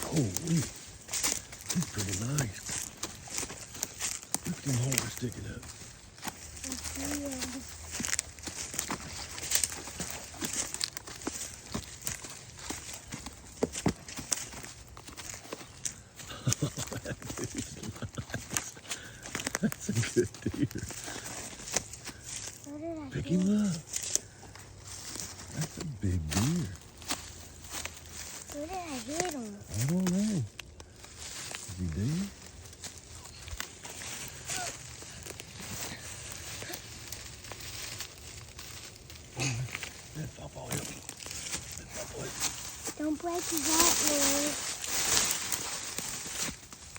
Holy, he's pretty nice. Look at them horns sticking up. That's a good deer. Pick him up. That's a big deer. Where did I hit him? I don't know. Is he dead? That pop all up. That pop all up. Don't break his heart, Lord.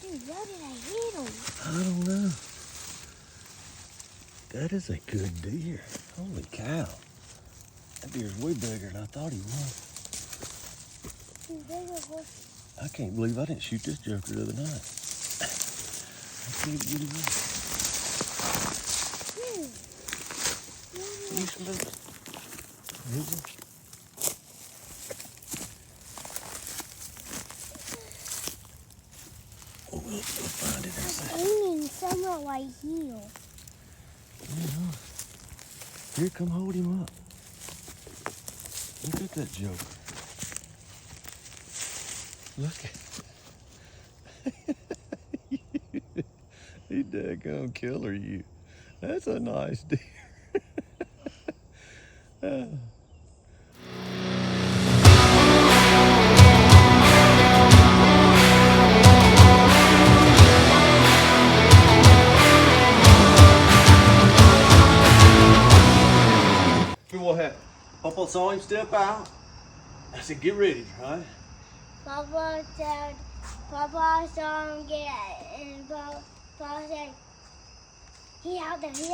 Dude, where did I hit him? I don't know. That is a good deer. Holy cow. That deer's way bigger than I thought he was. He's bigger horse. I can't believe I didn't shoot this joker the other night. I can't believe it. You smell it? Is it? Oh, we'll find it in a second. Aiming somewhere right here. Yeah. Here, come hold him up. Look at that joker. Look at he daggone killer you. That's a nice deer. What happened? Papa saw him step out. I said, get ready, right? Papa saw him get and Papa said, he out there, get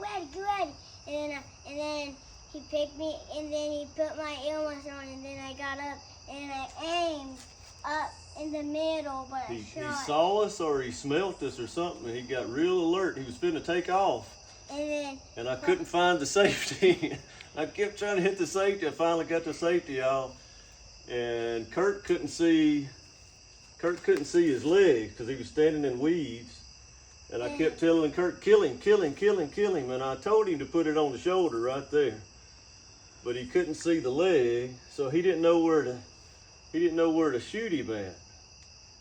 ready. And then he picked me, and then he put my earmuffs on, and then I got up, and I aimed up in the middle, but He shot. saw us or he smelt us or something, and he got real alert. He was finna take off. And I couldn't find the safety. I kept trying to hit the safety. I finally got the safety off. And Kurt couldn't see his legs because he was standing in weeds. And I kept telling Kurt, kill him. And I told him to put it on the shoulder right there. But he couldn't see the leg, so he didn't know where to shoot him at.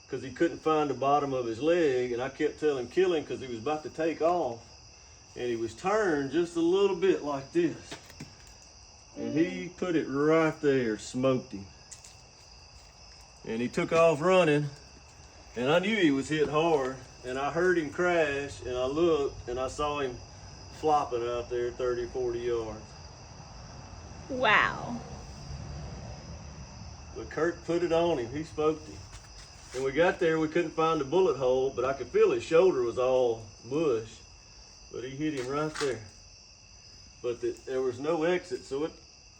Because he couldn't find the bottom of his leg. And I kept telling him, kill him, because he was about to take off. And he was turned just a little bit like this. And he put it right there, smoked him. And he took off running, and I knew he was hit hard, and I heard him crash, and I looked, and I saw him flopping out there 30, 40 yards. Wow. But Kurt put it on him, he smoked him. And we got there, we couldn't find the bullet hole, but I could feel his shoulder was all mush. But he hit him right there. But there was no exit, so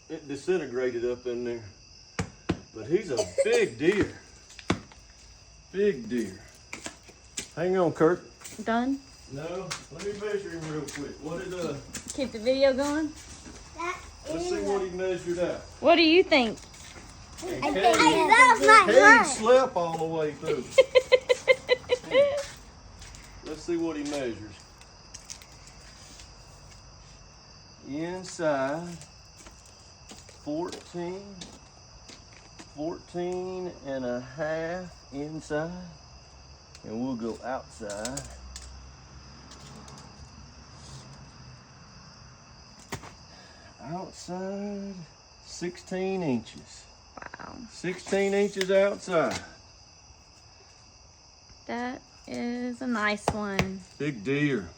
it disintegrated up in there. But he's a big deer. Big deer. Hang on, Kurt. Done? No, let me measure him real quick. What did Keep the video going? let's see what he measured out. What do you think? I love my He heart. slept all the way through. Let's see what he measures. Inside 14 and a half inside, and we'll go outside. Outside 16 inches. Wow. 16 inches outside. That is a nice one. Big deer.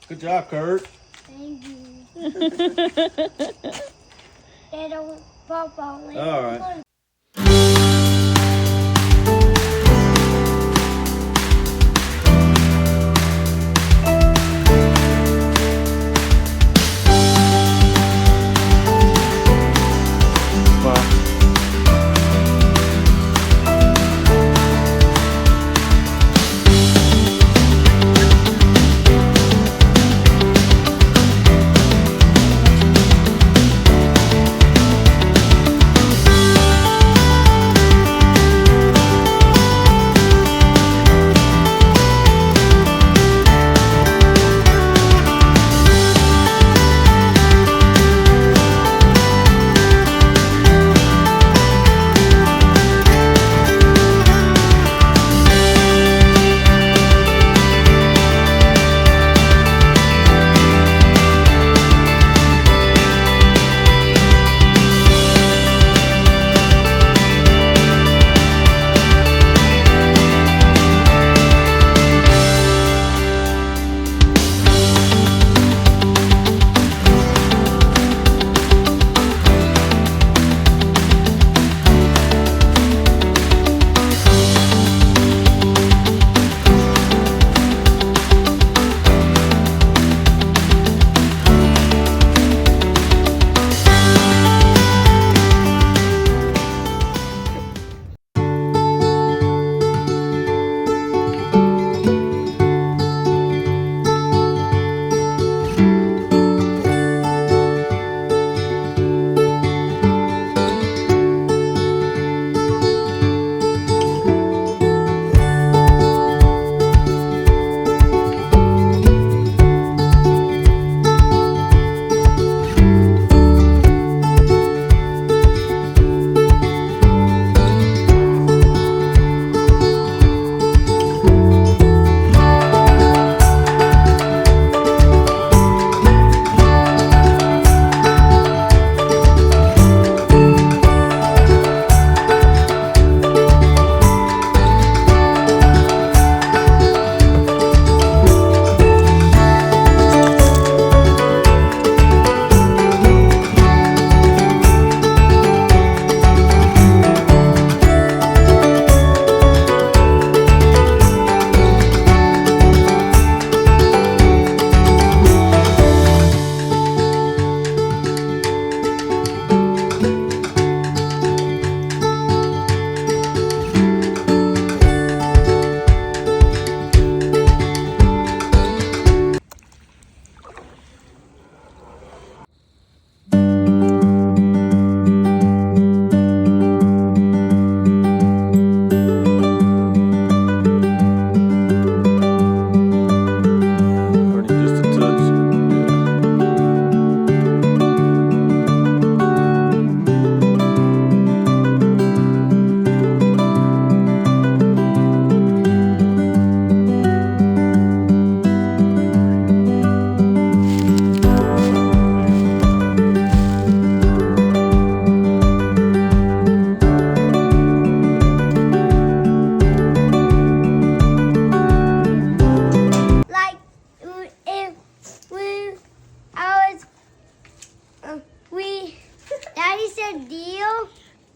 Good job, Kurt. Thank you. Little Papa. All right.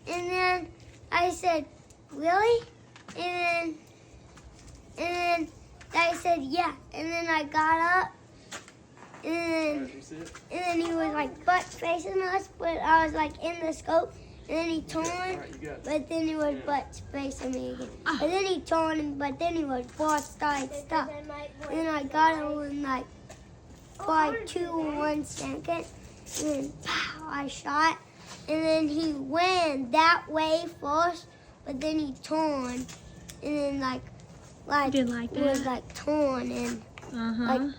And then I said, really? And then I said, yeah. And then I got up. And then he was like butt facing us, but I was like in the scope. And then he turned, but then he was butt facing me again. And then he turned, but then he was broadside stuff. And then I got him in like 2 seconds. And then pow, I shot. And then he went that way first, but then he turned. And then like Did like he was that? like torn and Uh-huh.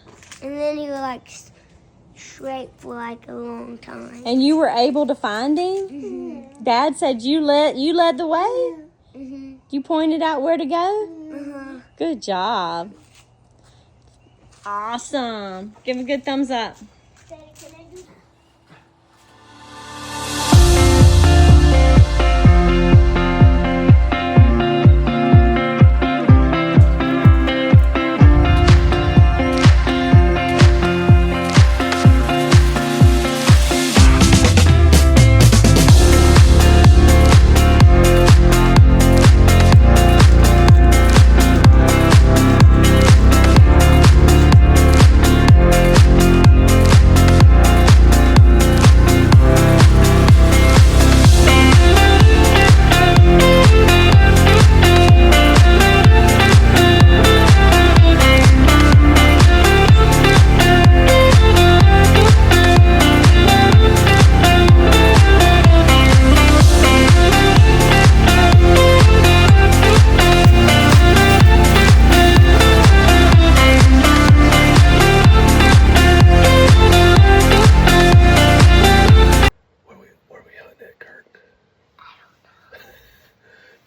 and then he was like straight for like a long time. And you were able to find him? Mm-hmm. Dad said you led the way? Mm-hmm. You pointed out where to go? Uh-huh. Good job. Awesome. Give a good thumbs up.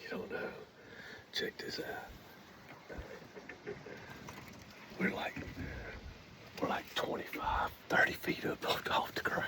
You don't know. Check this out. We're like 25, 30 feet up off the ground.